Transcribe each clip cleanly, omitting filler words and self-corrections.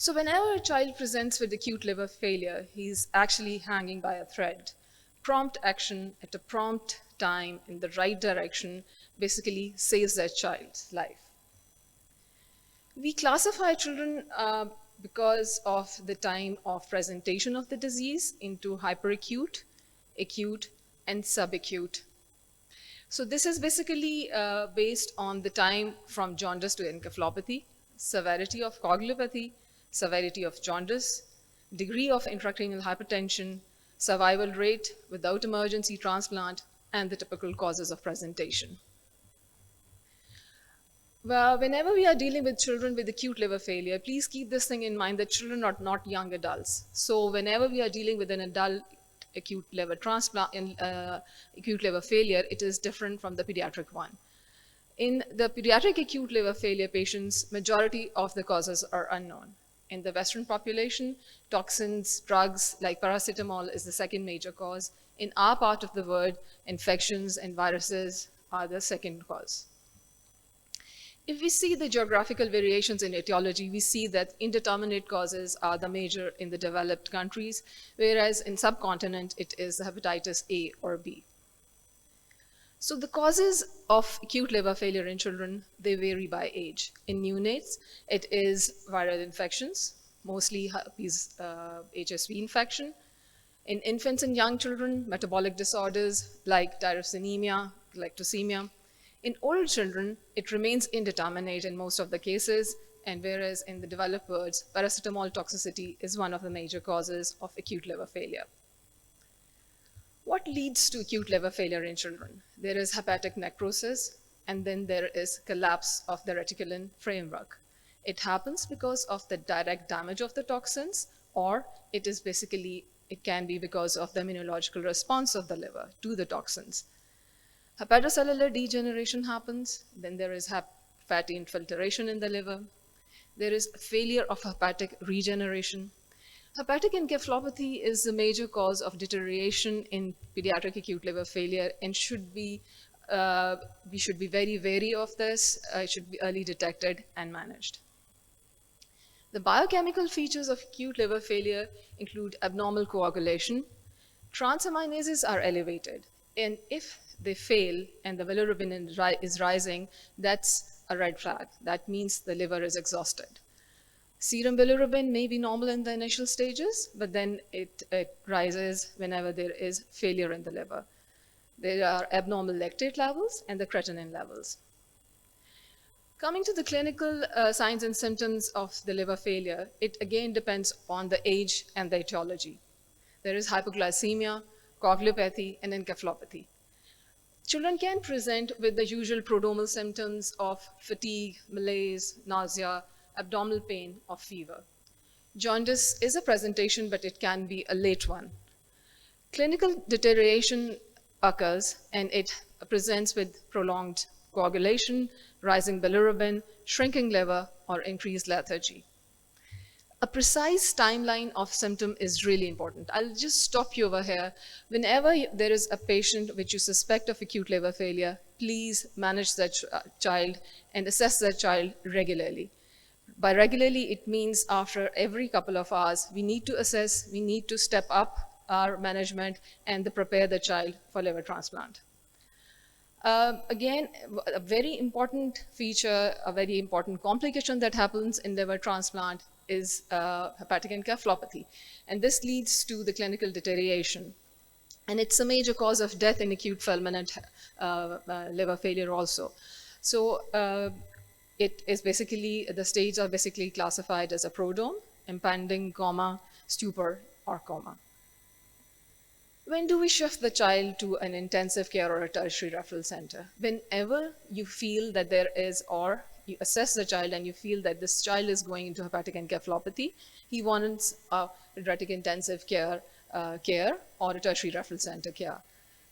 So whenever a child presents with acute liver failure, he's actually hanging by a thread. Prompt action at a prompt time in the right direction basically saves that child's life. We classify children because of the time of presentation of the disease into hyperacute, acute, and subacute. So this is basically based on the time from jaundice to encephalopathy, severity of coagulopathy, severity of jaundice, degree of intracranial hypertension, survival rate without emergency transplant, and the typical causes of presentation. Well, whenever we are dealing with children with acute liver failure, please keep this thing in mind that children are not young adults. So whenever we are dealing with an adult acute liver transplant in acute liver failure, it is different from the pediatric one. In the pediatric acute liver failure patients, majority of the causes are unknown. In the Western population, toxins, drugs like paracetamol is the second major cause. In our part of the world, infections and viruses are the second cause. If we see the geographical variations in etiology, we see that indeterminate causes are the major in the developed countries, whereas in subcontinent, it is hepatitis A or B. So the causes of acute liver failure in children, they vary by age. In neonates, it is viral infections, mostly herpes HSV infection. In infants and young children, metabolic disorders like tyrosinemia, galactosemia. In older children, it remains indeterminate in most of the cases, and whereas in the developed world, paracetamol toxicity is one of the major causes of acute liver failure. What leads to acute liver failure in children? There is hepatic necrosis, and then there is collapse of the reticulin framework. It happens because of the direct damage of the toxins, or it can be because of the immunological response of the liver to the toxins. Hepatocellular degeneration happens, then there is fatty infiltration in the liver. There is failure of hepatic regeneration. Hepatic encephalopathy is the major cause of deterioration in pediatric acute liver failure, and we should be very wary of this. It should be early detected and managed. The biochemical features of acute liver failure include abnormal coagulation. Transaminases are elevated, and if they fail and the bilirubin is rising, that's a red flag. That means the liver is exhausted. Serum bilirubin may be normal in the initial stages, but then it rises whenever there is failure in the liver. There are abnormal lactate levels and the creatinine levels. Coming to the clinical signs and symptoms of the liver failure, it again depends on the age and the etiology. There is hypoglycemia, coagulopathy, and encephalopathy. Children can present with the usual prodromal symptoms of fatigue, malaise, nausea, abdominal pain, or fever. Jaundice is a presentation, but it can be a late one. Clinical deterioration occurs, and it presents with prolonged coagulation, rising bilirubin, shrinking liver, or increased lethargy. A precise timeline of symptom is really important. I'll just stop you over here. Whenever there is a patient which you suspect of acute liver failure, please manage that child and assess that child regularly. By regularly, it means after every couple of hours, we need to assess, we need to step up our management and prepare the child for liver transplant. Again, a very important feature, a very important complication that happens in liver transplant is hepatic encephalopathy. And this leads to the clinical deterioration. And it's a major cause of death in acute fulminant liver failure also. So it is basically, the stages are basically classified as a prodrome, impending, coma, stupor, or coma. When do we shift the child to an intensive care or a tertiary referral center? Whenever you feel that there is, or you assess the child and you feel that this child is going into hepatic encephalopathy, he wants a pediatric intensive care or a tertiary referral center care.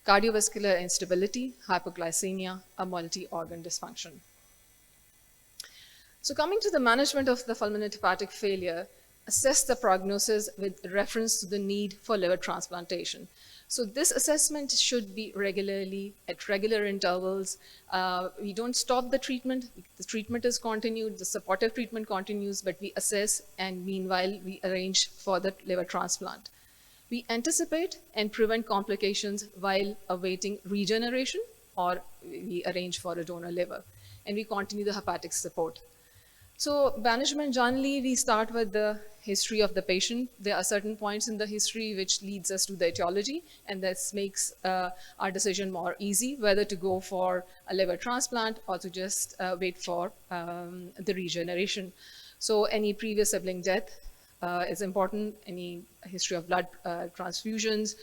Cardiovascular instability, hypoglycemia, a multi-organ dysfunction. So coming to the management of the fulminant hepatic failure, assess the prognosis with reference to the need for liver transplantation. So this assessment should be regularly, at regular intervals. We don't stop the treatment is continued, the supportive treatment continues, but we assess, and meanwhile we arrange for the liver transplant. We anticipate and prevent complications while awaiting regeneration, or we arrange for a donor liver, and we continue the hepatic support. So management, generally, we start with the history of the patient. There are certain points in the history which leads us to the etiology, and this makes our decision more easy, whether to go for a liver transplant or to just wait for the regeneration. So any previous sibling death is important, any history of blood transfusions,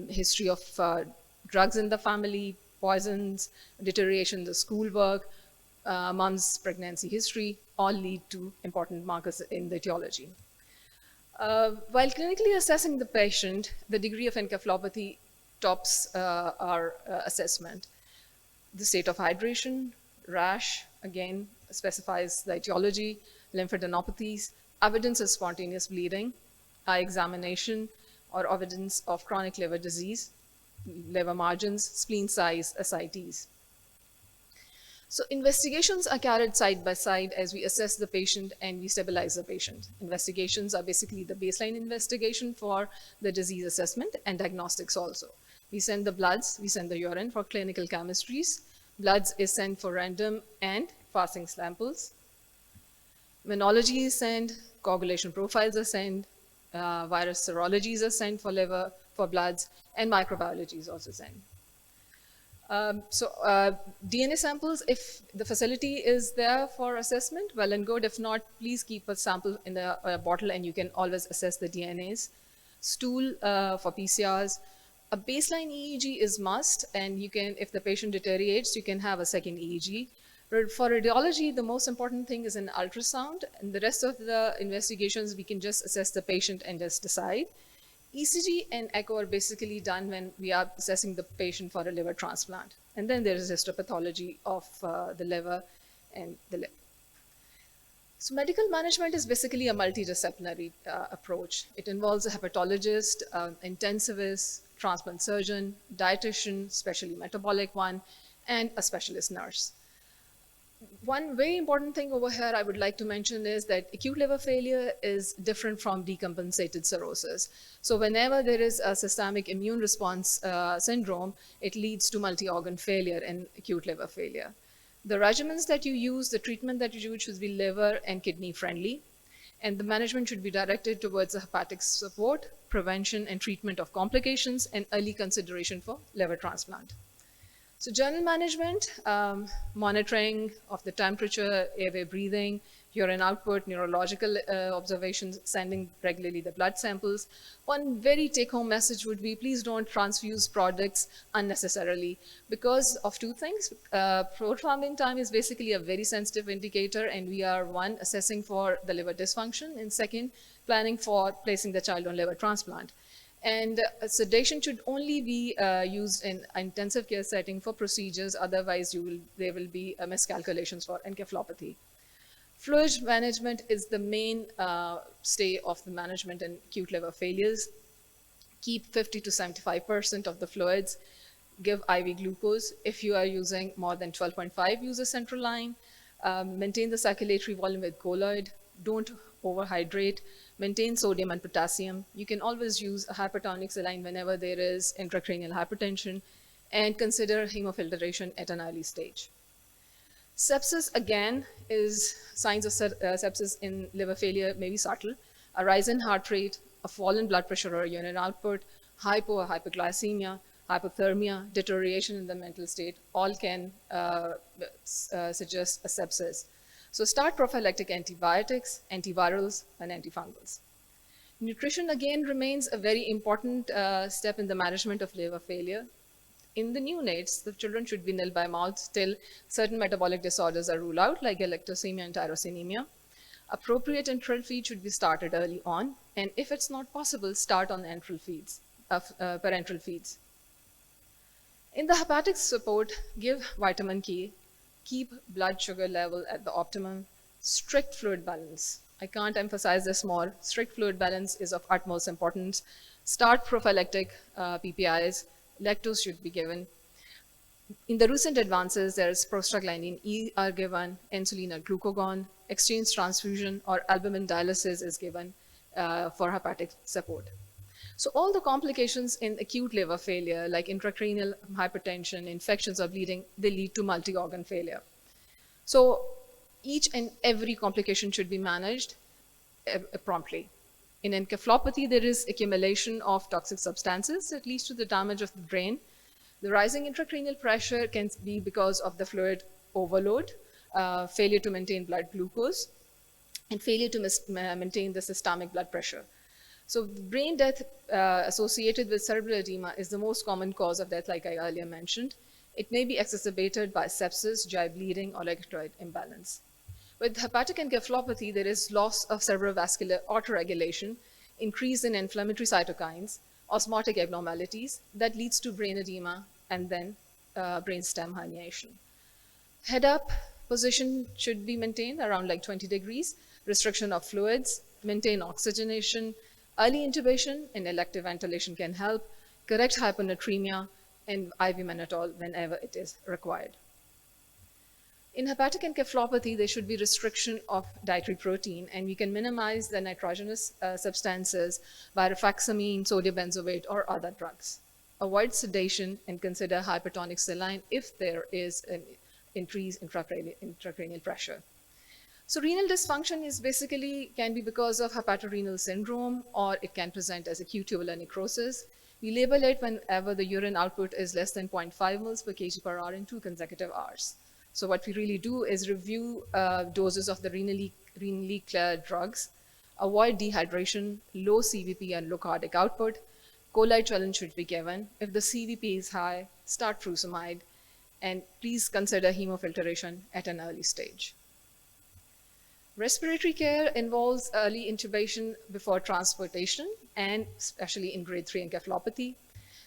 history of drugs in the family, poisons, deterioration in the schoolwork, mom's pregnancy history, all lead to important markers in the etiology. While clinically assessing the patient, the degree of encephalopathy tops our assessment. The state of hydration, rash, again, specifies the etiology, lymphadenopathies, evidence of spontaneous bleeding, eye examination, or evidence of chronic liver disease, liver margins, spleen size, ascites. So investigations are carried side by side as we assess the patient and we stabilize the patient. Investigations are basically the baseline investigation for the disease assessment and diagnostics also. We send the bloods, we send the urine for clinical chemistries. Bloods is sent for random and fasting samples. Immunology is sent, coagulation profiles are sent, virus serologies are sent for liver, for bloods, and microbiology is also sent. DNA samples, if the facility is there for assessment, well and good. If not, please keep a sample in the bottle and you can always assess the DNAs. Stool for PCRs. A baseline EEG is must, and you can, if the patient deteriorates, you can have a second EEG. For radiology, the most important thing is an ultrasound, and the rest of the investigations, we can just assess the patient and just decide. ECG and echo are basically done when we are assessing the patient for a liver transplant. And then there is histopathology of the liver and the liver. So medical management is basically a multidisciplinary approach. It involves a hepatologist, intensivist, transplant surgeon, dietitian, especially metabolic one, and a specialist nurse. One very important thing over here I would like to mention is that acute liver failure is different from decompensated cirrhosis. So whenever there is a systemic immune response syndrome, it leads to multi-organ failure and acute liver failure. The regimens that you use, the treatment that you use should be liver and kidney friendly, and the management should be directed towards the hepatic support, prevention and treatment of complications, and early consideration for liver transplant. So general management, monitoring of the temperature, airway breathing, urine output, neurological observations, sending regularly the blood samples. One very take-home message would be, please don't transfuse products unnecessarily because of two things. Prothrombin time is basically a very sensitive indicator, and we are, one, assessing for the liver dysfunction, and second, planning for placing the child on liver transplant. And sedation should only be used in intensive care setting for procedures, otherwise there will be miscalculations for encephalopathy. Fluid management is the main stay of the management in acute liver failures. Keep 50 to 75% of the fluids. Give IV glucose. If you are using more than 12.5, use a central line. Maintain the circulatory volume with colloid. Don't overhydrate. Maintain sodium and potassium. You can always use a hypertonic saline whenever there is intracranial hypertension, and consider hemofiltration at an early stage. Sepsis, again, is signs of sepsis in liver failure may be subtle. A rise in heart rate, a fall in blood pressure or urine output, hypo or hypoglycemia, hypothermia, deterioration in the mental state, all can suggest a sepsis. So start prophylactic antibiotics, antivirals, and antifungals. Nutrition, again, remains a very important step in the management of liver failure. In the neonates, the children should be nil by mouth till certain metabolic disorders are ruled out, like galactosemia and tyrosinemia. Appropriate enteral feed should be started early on, and if it's not possible, start on enteral feeds, parenteral feeds. In the hepatic support, give vitamin K, keep blood sugar level at the optimum, strict fluid balance. I can't emphasize this more. Strict fluid balance is of utmost importance. Start prophylactic PPIs. Lactose should be given. In the recent advances, there is prostaglandin E are given, insulin or glucagon, exchange transfusion or albumin dialysis is given for hepatic support. So all the complications in acute liver failure, like intracranial hypertension, infections or bleeding, they lead to multi-organ failure. So each and every complication should be managed promptly. In encephalopathy, there is accumulation of toxic substances that leads to the damage of the brain. The rising intracranial pressure can be because of the fluid overload, failure to maintain blood glucose, and failure to maintain the systemic blood pressure. So brain death associated with cerebral edema is the most common cause of death, like I earlier mentioned. It may be exacerbated by sepsis, GI bleeding, or electrolyte imbalance. With hepatic encephalopathy, there is loss of cerebrovascular autoregulation, increase in inflammatory cytokines, osmotic abnormalities that leads to brain edema and then brainstem herniation. Head up position should be maintained around like 20 degrees, restriction of fluids, maintain oxygenation, early intubation and elective ventilation can help, correct hyponatremia, and IV mannitol whenever it is required. In hepatic encephalopathy, there should be restriction of dietary protein, and we can minimize the nitrogenous substances by rifaxiamine, sodium benzoate, or other drugs. Avoid sedation and consider hypertonic saline if there is an increase in intracranial pressure. So renal dysfunction is basically can be because of hepatorenal syndrome, or it can present as acute tubular necrosis. We label it whenever the urine output is less than 0.5 mils per kg per hour in 2 consecutive hours. So what we really do is review doses of the renally cleared drugs, avoid dehydration, low CVP and low cardiac output. Colloid challenge should be given. If the CVP is high, start furosemide, and please consider hemofiltration at an early stage. Respiratory care involves early intubation before transportation, and especially in grade 3 encephalopathy.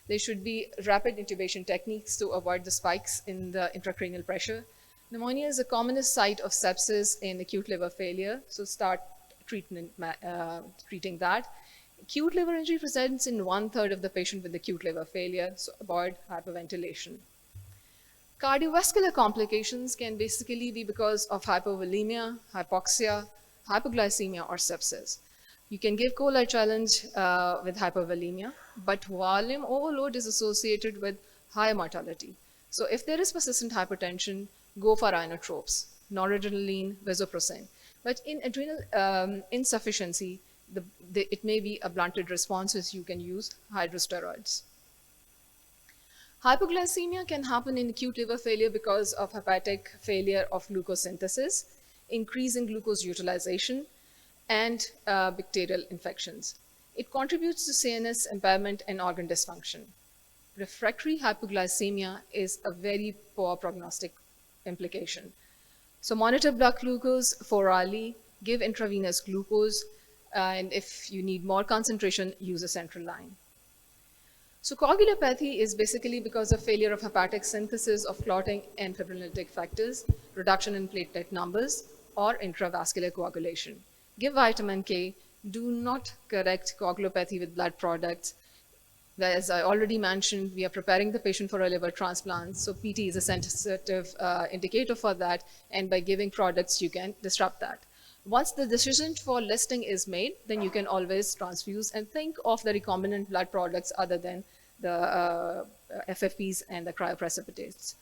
There should be rapid intubation techniques to avoid the spikes in the intracranial pressure. Pneumonia is the commonest site of sepsis in acute liver failure, so start treating that. Acute liver injury presents in 1/3 of the patient with acute liver failure, so avoid hyperventilation. Cardiovascular complications can basically be because of hypovolemia, hypoxia, hypoglycemia, or sepsis. You can give colloid challenge with hypovolemia, but volume overload is associated with high mortality. So if there is persistent hypertension, go for inotropes, noradrenaline, vasopressin. But in adrenal insufficiency, it may be a blunted response, as you can use hydrosteroids. Hypoglycemia can happen in acute liver failure because of hepatic failure of glucose synthesis, increase in glucose utilization, and bacterial infections. It contributes to CNS impairment and organ dysfunction. Refractory hypoglycemia is a very poor prognostic implication. So monitor blood glucose 4 hourly, give intravenous glucose, and if you need more concentration, use a central line. So coagulopathy is basically because of failure of hepatic synthesis of clotting and fibrinolytic factors, reduction in platelet numbers, or intravascular coagulation. Give vitamin K. Do not correct coagulopathy with blood products. As I already mentioned, we are preparing the patient for a liver transplant, so PT is a sensitive indicator for that, and by giving products, you can disrupt that. Once the decision for listing is made, then you can always transfuse and think of the recombinant blood products other than the FFPs and the cryoprecipitates.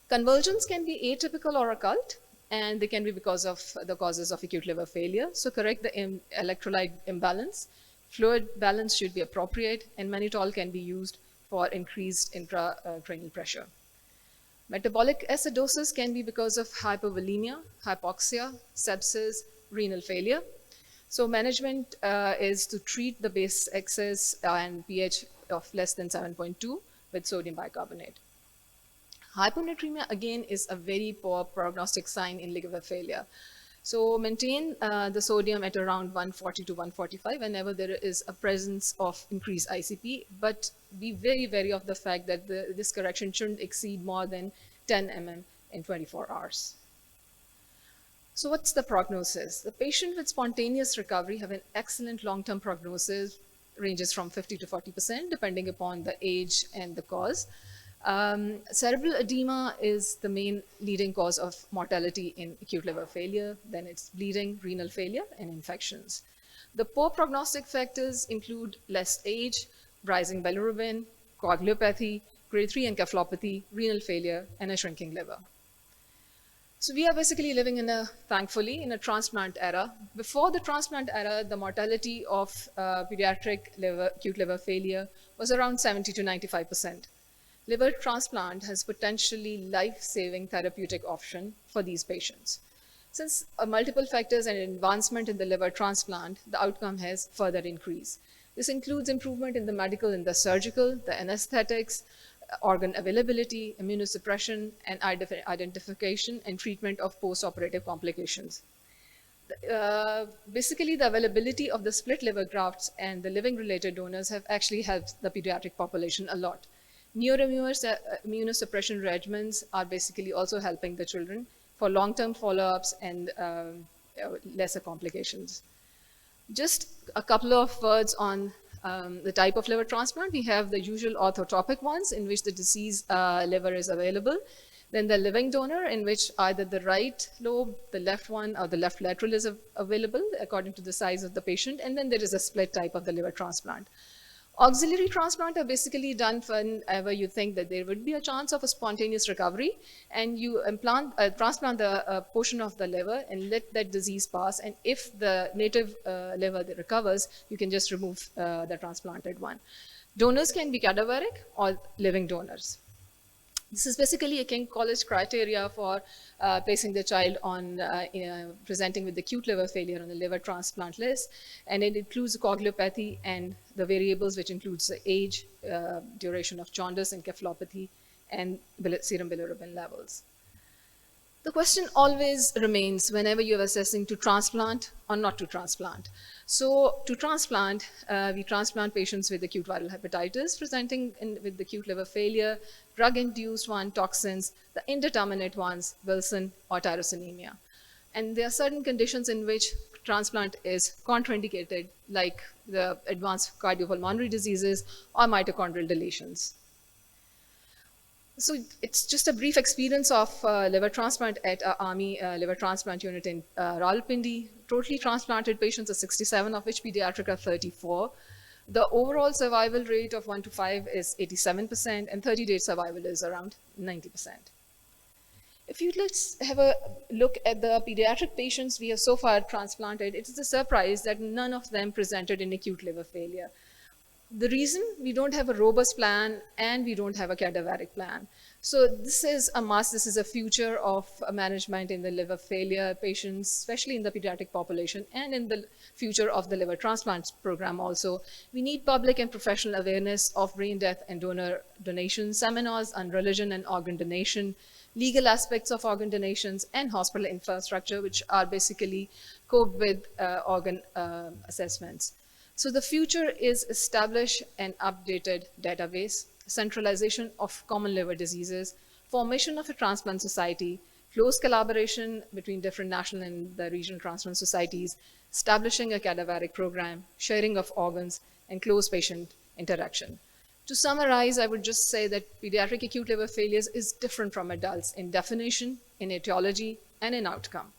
Convulsions can be atypical or occult, and they can be because of the causes of acute liver failure. So correct the electrolyte imbalance. Fluid balance should be appropriate, and mannitol can be used for increased intracranial pressure. Metabolic acidosis can be because of hypovolemia, hypoxia, sepsis, renal failure. So management is to treat the base excess and pH of less than 7.2 with sodium bicarbonate. Hyponatremia, again, is a very poor prognostic sign in liver failure. So maintain the sodium at around 140 to 145 whenever there is a presence of increased ICP, but be very wary of the fact that this correction shouldn't exceed more than 10 mm in 24 hours. So what's the prognosis? The patient with spontaneous recovery have an excellent long-term prognosis, ranges from 50 to 40%, depending upon the age and the cause. Cerebral edema is the main leading cause of mortality in acute liver failure. Then it's bleeding, renal failure, and infections. The poor prognostic factors include less age, rising bilirubin, coagulopathy, grade 3 encephalopathy, renal failure, and a shrinking liver. So we are basically living thankfully, in a transplant era. Before the transplant era, the mortality of pediatric acute liver failure was around 70 to 95%. Liver transplant has potentially life-saving therapeutic option for these patients. Since multiple factors and advancement in the liver transplant, the outcome has further increased. This includes improvement in the medical and the surgical, the anesthetics, organ availability, immunosuppression, and identification and treatment of post-operative complications. Basically, the availability of the split liver grafts and the living-related donors have actually helped the pediatric population a lot. Immunosuppression regimens are basically also helping the children for long-term follow-ups and lesser complications. Just a couple of words on the type of liver transplant. We have the usual orthotopic ones in which the deceased liver is available. Then the living donor in which either the right lobe, the left one, or the left lateral is available according to the size of the patient. And then there is a split type of the liver transplant. Auxiliary transplant are basically done whenever you think that there would be a chance of a spontaneous recovery, and you transplant the portion of the liver and let that disease pass. And if the native liver recovers, you can just remove the transplanted one. Donors can be cadaveric or living donors. This is basically a King College criteria for placing the child on presenting with acute liver failure on the liver transplant list, and it includes coagulopathy and the variables which includes the age, duration of jaundice, encephalopathy, and serum bilirubin levels. The question always remains whenever you're assessing to transplant or not to transplant. So to transplant, we transplant patients with acute viral hepatitis presenting with acute liver failure, drug-induced one, toxins, the indeterminate ones, Wilson or tyrosinemia. And there are certain conditions in which transplant is contraindicated, like the advanced cardiopulmonary diseases or mitochondrial deletions. So it's just a brief experience of liver transplant at Army liver transplant unit in Rawalpindi. Totally transplanted patients are 67, of which pediatric are 34. The overall survival rate of 1 to 5 is 87%, and 30-day survival is around 90%. Let's have a look at the pediatric patients we have so far transplanted. It is a surprise that none of them presented in acute liver failure. The reason, we don't have a robust plan and we don't have a cadaveric plan. So this is a must. This is a future of management in the liver failure patients, especially in the pediatric population, and in the future of the liver transplant program also. We need public and professional awareness of brain death and donation, seminars on religion and organ donation, legal aspects of organ donations, and hospital infrastructure, which are basically cope with organ assessments. So the future is establish an updated database, centralization of common liver diseases, formation of a transplant society, close collaboration between different national and the regional transplant societies, establishing a cadaveric program, sharing of organs, and close patient interaction. To summarize, I would just say that pediatric acute liver failures is different from adults in definition, in etiology, and in outcome.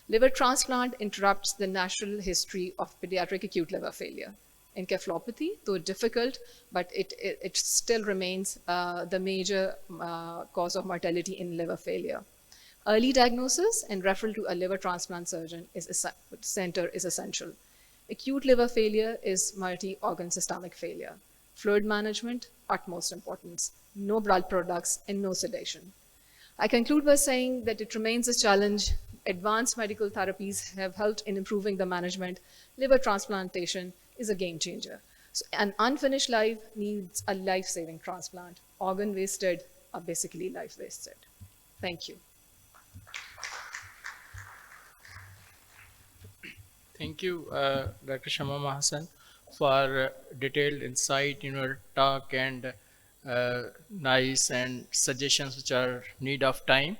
Liver transplant interrupts the natural history of pediatric acute liver failure. Encephalopathy, though difficult, but it still remains the major cause of mortality in liver failure. Early diagnosis and referral to a liver transplant surgeon is essential. Acute liver failure is multi-organ systemic failure. Fluid management, utmost importance. No blood products and no sedation. I conclude by saying that it remains a challenge. Advanced medical therapies have helped in improving the management. Liver transplantation is a game changer. So an unfinished life needs a life-saving transplant. Organ wasted are basically life wasted. Thank you. Thank you, Dr. Shamama Hassan, for detailed insight in your talk and nice and suggestions which are need of time.